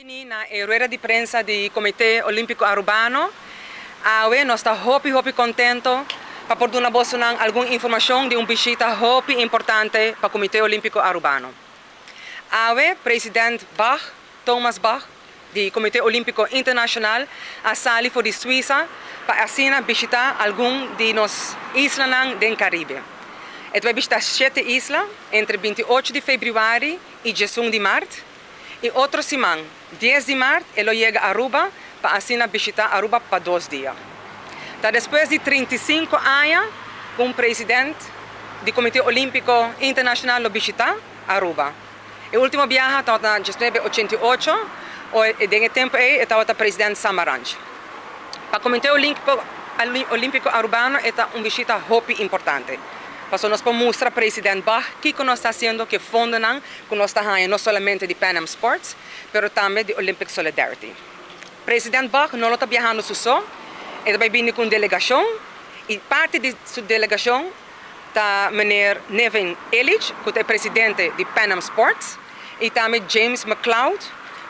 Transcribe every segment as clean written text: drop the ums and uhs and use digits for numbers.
Na rueda de prensa do Comitê Olímpico Arubano, nós estamos muito contentes para poder dar alguma informação de visita muito importante para o Comitê Olímpico Arubano. O presidente Bach, Thomas Bach, do Comitê Olímpico Internacional, a sali for de Suíça para visitar algumas de nossas islas do Caribe. Ele vai visitar 7 islas entre 28 de fevereiro e 1 de março. E outra semana, 10 de março, ele chega a Aruba para visitar Aruba por 2 dias. Depois de 35 anos, o presidente do Comitê Olímpico Internacional visita Aruba. O último viagem estava em 1988, e nesse tempo estava o presidente Samaranch. Para o Comitê Olímpico Arubano, é uma visita muito importante. Para nós podemos mostrar ao presidente Bach o que nós estamos fazendo, que fundo que nós estamos fazendo, não somente de Pan Am Sports, mas também de Olympic Solidarity. O presidente Bach não está viajando só, ele vai vir com delegação, e parte de sua delegação está o Meneer Nevin Elich, que é presidente de Pan Am Sports, e também James McLeod,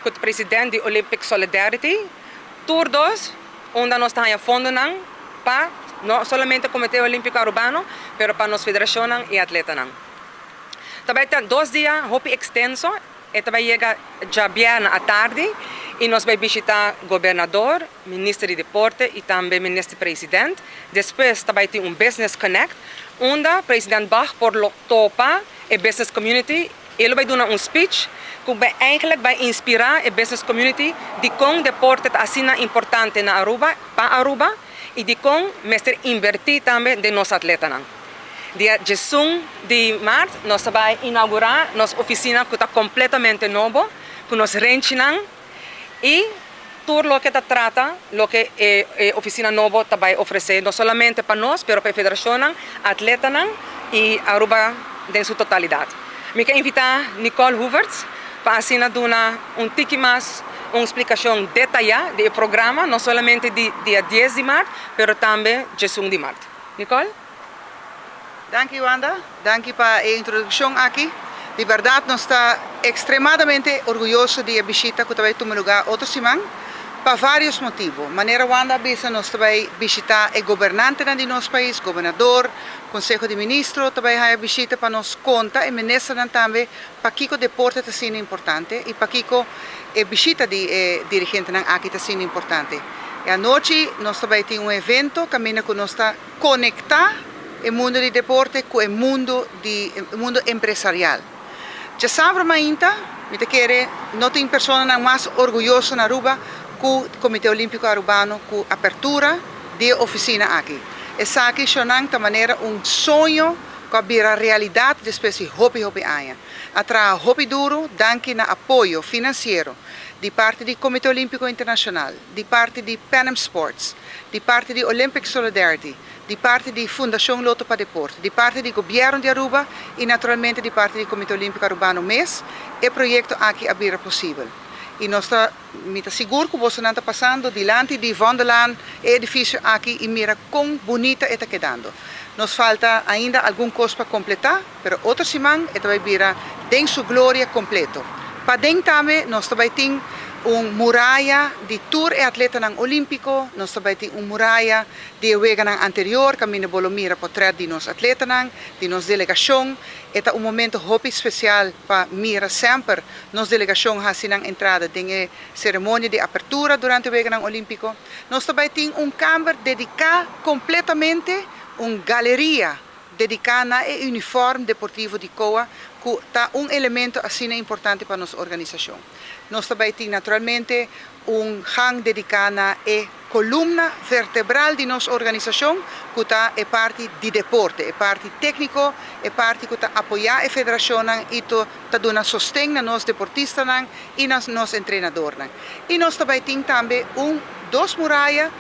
que é presidente de Olympic Solidarity, todos onde nós estamos fundo para não somente o Comitê Olímpico Arubano, mas para a nossa federação e atletas. Também tem 2 dias muito extensos, e também chega já viernes à tarde, e nós vamos visitar o governador, o ministro de deporte e também o ministro-presidente. Depois também tem Business Connect, onde o presidente Bach por topa a business community. Ele vai dar speech que vai inspirar a business community de como o deporte é assim importante na Aruba, para Aruba, e de como mestre invertir também de nossos atletas. Dia 1 de março, nós vamos inaugurar nossa oficina que está completamente nova, com nossa ranch, e tudo o que trata, o que a oficina nova vai oferecer, não somente para nós, mas para a federação, atletas e Aruba em sua totalidade. Eu quero invitar Nicole Huberts para dar tique mais, uma explicação detalhada do programa, não somente de dia 10 de março, mas também de 1 de março. Nicole? Dank u, Wanda. Dank u para a introdução aqui. De verdade, nós estamos extremadamente orgulhosos de visita que vai ter lugar outra semana, por vários motivos. Maneira Wanda, nós também visitar o governante de nosso país, governador, Conselho de Ministros, também vai visita para nos conta e ministro também para que o deporte está sendo importante e para que a visita de dirigente aqui está sendo importante. E à noite nós também temos evento que nós está conectar o mundo do deporte com o mundo empresarial. Já sabe ainda, eu quero não tem pessoa mais orgulhosa na Aruba que o Comitê Olímpico Arubano com a abertura de oficina aqui. Essa aqui é de maneira sonho que vira realidade depois de hopi anos. Atrás hopi duro, danke na apoio financeiro de parte do Comitê Olímpico Internacional, de parte de Pan Am Sports, de parte de Olympic Solidarity, de parte da Fundação Loto para Deporte, de parte do governo de Aruba e naturalmente de parte do Comitê Olímpico Arubano MES, o projeto aqui é possível. E nós estamos seguros que você está passando diante de Wonderland, edifício aqui, e mira quão bonita está quedando. Nos falta ainda alguma coisa para completar, mas outra semana vai vir em sua glória completa. Para dentro também, nós também temos uma muralha de tour e atleta olímpico, nós também temos uma muralha de wega anterior, que nós vamos mirar para trás de nossos atletas, de nossa delegação. É um momento muito especial para mirar sempre nossa delegação a entrada em cerimônia de abertura durante o wega olímpico. Nós também temos uma câmara dedicada completamente, uma galeria dedicada ao uniforme deportivo de COA, que é um elemento assim importante para a nossa organização. Nós também temos naturalmente gang dedicado à coluna vertebral de nossa organização, que é parte de deporte, é parte técnico, é parte que apoia a federação e está dando sustento a nossos deportistas e a nossos treinadores. E nós também temos também 2 muralhas.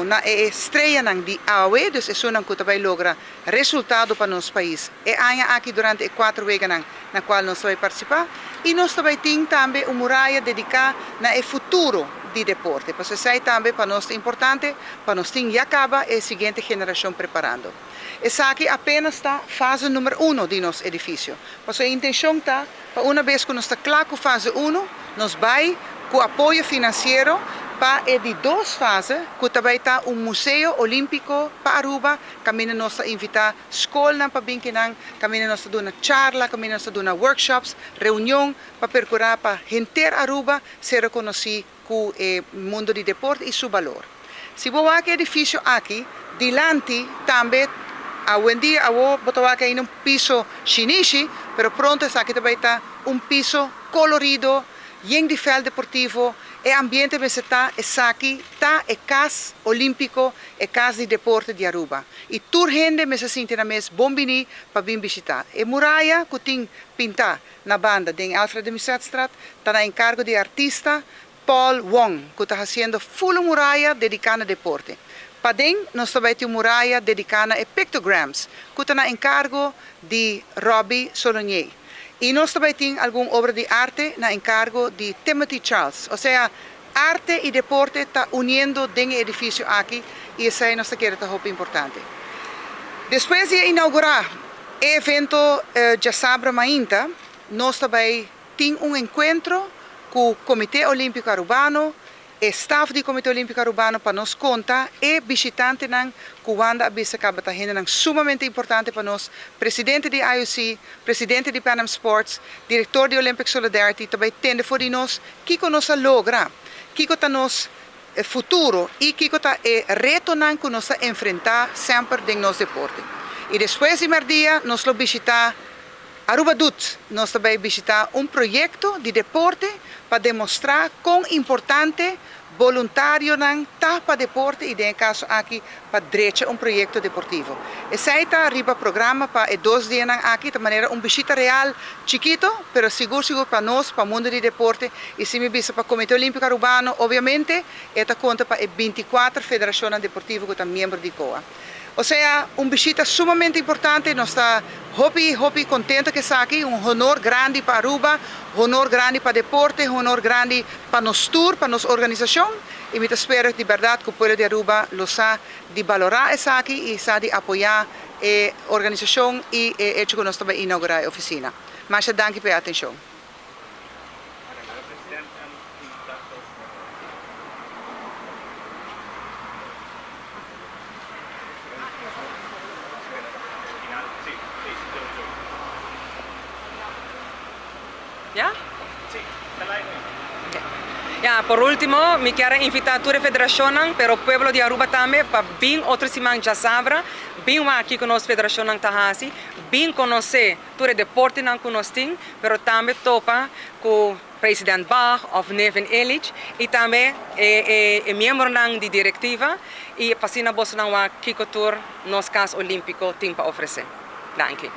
Na estreia de AOE, então é uma que também logra resultado para nosso país. É aqui durante 4 meses na qual nós vamos participar. E nós também temos uma muralha dedicada ao futuro do deporte. Porque isso também para nós é importante, para nós já acaba a seguinte geração preparando. Essa aqui apenas está fase número 1 de nosso edifício. Porque a intenção está, para uma vez que nós está claro com fase 1, nós vamos com apoio financeiro para de duas fases, que também está museu olímpico para Aruba, caminho nós invitar escola para bem que não, caminho nós dar uma charla, caminho nós dar workshops, reunião para percorrer para gente Aruba ser reconhecido com o mundo de deporte e seu valor. Se você vai edifício aqui, dilante também hoje em dia, eu vou aqui em piso chinês, mas pronto aqui também está piso colorido, em de fel deportivo, e ambiente que está aqui, está a casa olímpico, a casa de deporte de Aruba. E toda gente me se sente na mesa, bom vini para vir visitar. E muralha que tem pintar na banda de Alfred de Mussetstraat, está na encargo de artista Paul Wong, que está fazendo full muralha dedicada ao deporte. Padem, nós também temos muralha dedicada a pictograms, que está na encargo de Robbie Solonier. E nós também temos alguma obra de arte na encargo de Timothy Charles. Ou seja, arte e deporte estão unindo dentro do edifício aqui e isso é nossa querida muito importante. Depois de inaugurar o evento de Sabra Mainta, nós também temos encontro com o Comitê Olímpico Arubano, o staff do Comitê Olímpico Arubano para nos contar e visitante que Wanda Abisa acaba de sumamente importante para nós, presidente do IOC, presidente de Pan Am Sports, diretor de Olympic Solidarity, também tende for nós que nós logra, que está nos futuro e que está reto que nós enfrentar sempre em nosso deporte. E depois de dia nós vamos visitar Aruba Dut, nós também visitar projeto de deporte para demonstrar quão importante voluntário está para deporte e, em caso aqui, para direito projeto deportivo. Esse está arriba programa para 2 dias aqui, de maneira visita real, chiquito, pero seguro para nós, para o mundo de deporte, e se me visa para o Comitê Olímpico Arubano, obviamente, esta conta para 24 federações deportivas que estão membros de COA. Ou seja, visita sumamente importante, nós estamos muito contentes que está aqui, honor grande para Aruba, honor grande para deporte, honor grande para nosso tour, para nossa organização, e me espero de verdade que o povo de Aruba lo sabe de valorar isso aqui e sabe de apoiar a organização e o hecho que nós também inaugurar a oficina. Mas danke pela atenção. ¿Ya? Sí, ya, por último, me quiero invitar a toda la federación, pero el pueblo de Aruba también, para bien otro semana ya sabrá, bien aquí con la federación Tahasi, bien conocer todo el deporte que nos tiene, pero también topa con presidente Bach of Neven Illich y también miembro de directiva y pasina vos na Kiko Tour nos caso olímpico tiene para ofrecer. Danke.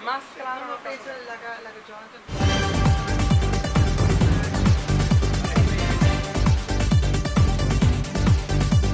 Más claro, la